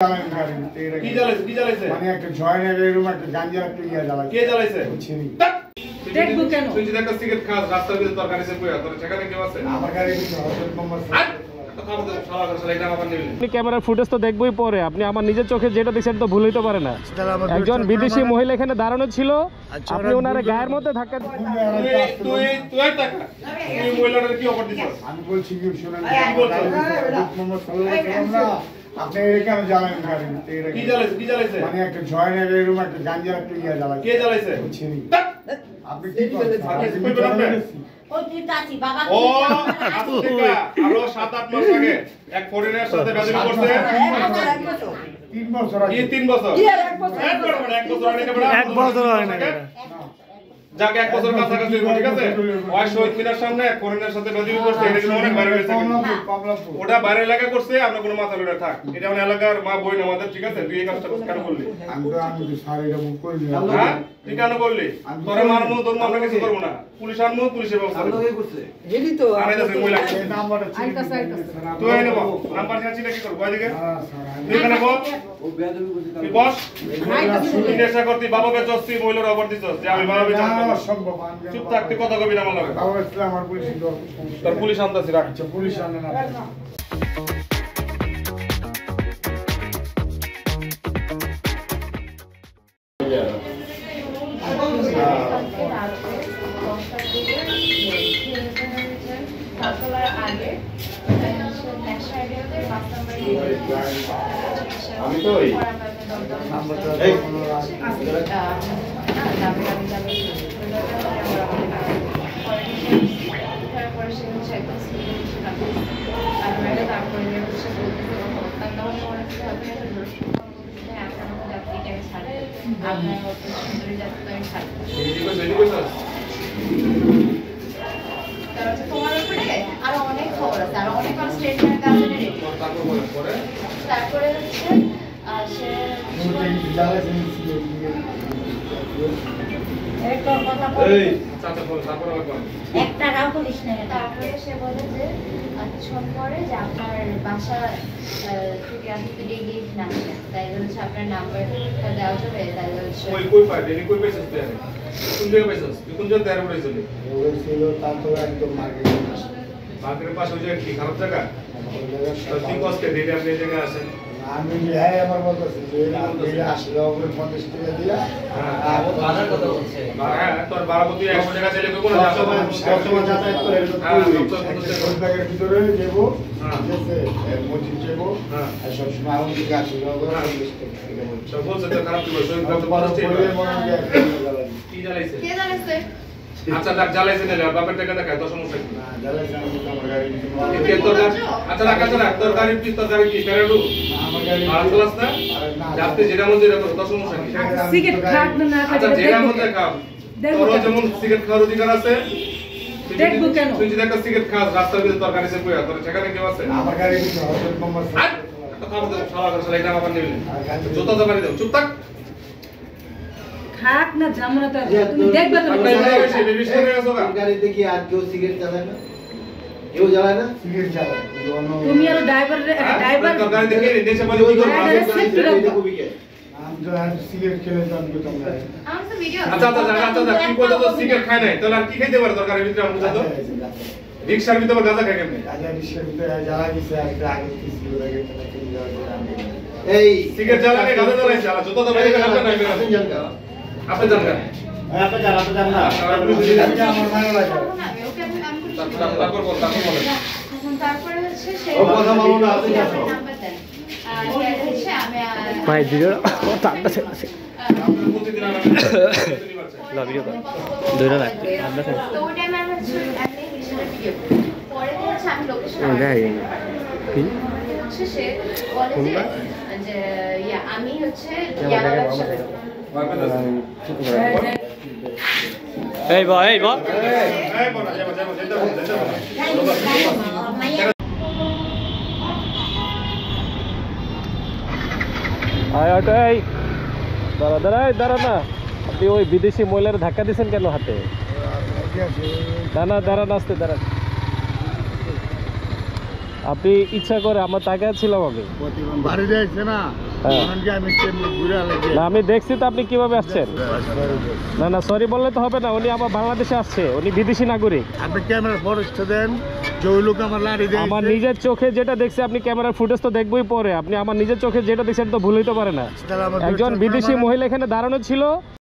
কি জ্বালাইছে মানে একটা জয়নগরের রুম একটা গাঞ্জা একটা ইয়া জ্বালাইছে। কে জ্বালাইছে? দেখবো কেন? তুই যদি একটা সিগারেট খাস রাস্তার ভিতরে তোর গাড়ি চেপে তোর সেখানে কেউ আছে? আমার গাড়ি ভিতরে হযরত মোহাম্মদ ক্যামেরার ফুটেজ তো দেখবই পরে। আপনি আমার নিজের চোখে যেটা দেখছেন তো ভুল হইতে পারে না। একজন বিদেশি মহিলা এখানে দাঁড়ানো ছিল, আপনি ওনার গায়ের মধ্যে ধাক্কা তুই টাকা তুই মহিলাটার কি অফার দিছিস? আমি বলছি কি শুনেন কি বলছো? মোহাম্মদ সাল্লাল্লাহু আলাইহি ওয়াসাল্লাম আপনি এখানে জ্বালান গাড়ি কি জ্বালাইছে? মানে একটা জয়নগরের রুম একটা গাঞ্জা একটা ইয়া জ্বালাইছে। কে জ্বালাইছে? আপনি কি করেন? ও আফ্রিকা আরো 7-8 মাস আগে এক ফরেনার সাথে বেদবি করছে 3 বছর আগে। কি 3 বছর? এক বছর হয় না যাকে 1 বছর কাছাকাছি হইব, ঠিক আছে? ওই শহীদ মিনার সামনে এক ফরেনার সাথে বেদবি করছে, এটা কিন্তু অনেক ভাইরাল হয়েছে। ওটা বাইরে এলাকা করছে, আমরা কোনো মাথা লড়ে থাক। এটা আমার এলাকার মা বোন আমাদের, ঠিক আছে? তুই এই কাজটা কেন করলি? আমি তো সারিটা বুক করে দিলাম। হ্যাঁ তুই কেন করলি? তোরা মারমু তোর আমরা কিছু করব না, পুলিশ আনমু, পুলিশের ব্যবস্থা করব। হেডি তো আরে দাস মহিলা এই নাম্বারটা আইতাছে তুই এনে বল, নাম্বার জানছি না কি করব ওইদিকে তুই এখানে বল, তুই বস। তুই নেশা করতি, বাবাকে চস্তি, মহিলার অফার দিছস যে আমি বাবা বিচার করব। অসম্ভব। চুপ থাক, তুই কথা কবি না আমার লগে। বাবা ইসলাম আমার পুলিশ তোর পুলিশ আনতাছি, রাখ। আচ্ছা পুলিশ আনে না। আমি তো ওই তোমার উপরে আরো অনেক খবর আছে, আরো অনেক স্টেটমেন্ট আছে রেডি। তারপরে হচ্ছে সে এক টাকাও করিস না। তারপরে সে বলে যে কিছুক্ষণ পরে যে আপনার বাসা থেকে আপনি ফিরে গিয়ে আসেন, তাই হচ্ছে আপনার নাম্বারটা দেওয়া যাবে। তাই হচ্ছে কই পাই দেনি, কই পাইছস তুই? কোন জায়গায় পাইছস? তুই কোন জায়গায় তেরে পড়াইছিলি? ওই ছিল তারপর একদম মার্কেটের পাশে। মার্কেটের পাশে ওই জায়গা কি খারাপ জায়গা? তুই কষ্ট দিলে আপনি এই জায়গায় আসেন। আমি আমার বলতেছি যে আপনি আসলে ওপরে 50 টাকা দিয়া হ্যাঁ তোর বারাবতী 100 টাকা চাইলে কই কোন সবসময় যাতায়াত করে হ্যাঁ ভিতরে যাবো, ঠিক আছে, মসজিদ যাবো, হ্যাঁ আর সবসময় আমার দিকে আসলে সব বলছে তো খারাপ কি বলছ? কি জ্বালাইছে? কে জানেছে? আচ্ছা দেখ জ্বালাইছে না, বাপের টাকা দেখায় তো সমস্যা কি? আমার গাড়ি কে তোর আচ্ছা রাখ, আচ্ছা রাখ, তোর গাড়ির পিস্তল গাড়ি কি প্যারাডু আমার গাড়ি আর ক্লাস না যাতে যেটা মন যেটা করো তো সমস্যা কি? সিগারেট খাক না না খাক আচ্ছা যেটা মন যা খাও, তোর যেমন সিগারেট খাওয়ার অধিকার আছে, দেখবো কেন? তুই যদি একটা সিগারেট খাস রাস্তার ভিতরে তোর গাড়ি চেপে তোর সেখানে কেউ আছে? আমার গাড়ি ভিতরে হযরত মোহাম্মদ কথা বলতে শালা করে শালা এটা আমার নিবি জুতা তো বাড়ি দাও, চুপ থাক। খাক না জামরা তো তুমি দেখবে তো। গাড়িতে কি আর কেউ সিগারেট জ্বালায় না? কেউ জ্বালায় না? সিগারেট জ্বালায়। তুমি আর ড্রাইভার তোর গাড়ি দেখে নেশা বলে কি করব? আমি তো আর সিগারেট খেলে তো আমি তো না। আমার তো ভিডিও আচ্ছা কি বলতো তো সিগারেট খায় নাই তাহলে আর কি খাইতে পারে তোর গাড়ির ভিতরে? আমি বুঝা তো রিকশার ভিতরে গাঁজা খায় কেমনে? গাঁজা রিকশার ভিতরে জ্বালা দিছে একটা আগে কিছু লাগে তাহলে কি জ্বালা এই সিগারেট জ্বালানে গাঁজা জ্বালাই জ্বালা জুতা তো বাইরে আপনি নাই বের আপনি জানবেন আপনি জান না। আমার ভালো লাগে। আমি ওকে আমি করি। তারপর বলেন তারপরে হচ্ছে সে ও কথা বলো না, আপনি যাও। নাম্বার দেন। আর হচ্ছে আমি ভাই ভিডিও তারটা ছিল আপনার প্রতিদিন আমরা না ভিডিও দুইটা না আমরা তো ওই টাইমে আমি হচ্ছে একটা হিসাবে ভিডিও পরে হচ্ছে আমি লোকেশন কি হচ্ছে সে বলে যে ইয়া আমি হচ্ছে ইয়ালা ব্যবসা করি। এই বা এই বড় যাবো যেটা আয় ওটাই দাঁড়া না। আপনি ওই বিদেশি মহিলার ধাক্কা দিয়েছেন কেন হাতে? দাঁড়ান আসতে দাঁড়ান। আপনি ইচ্ছা করে আমার তাকায় ছিলাম আমি বাড়ি যাইছে না হ্যাঁ। তখন কি আমি কেমনি ঘুরে আলাদা না আমি দেখছি তো আপনি কিভাবে আসছেন। না না সরি বললে তো হবে না, উনি আবার বাংলাদেশে আসছে, উনি বিদেশি নাগরিক। আপনি ক্যামেরা ফরেস্ট দেন যে ওই লোক আমার লাড়ি দেয় আমার নিজের চোখে যেটা দেখছি, আপনি ক্যামেরার ফুটেজ তো দেখবই পরে, আপনি আমার নিজের চোখে যেটা দেখছেন তো ভুল হইতে পারে না। একজন বিদেশি মহিলা এখানে দাঁড়ানো ছিল,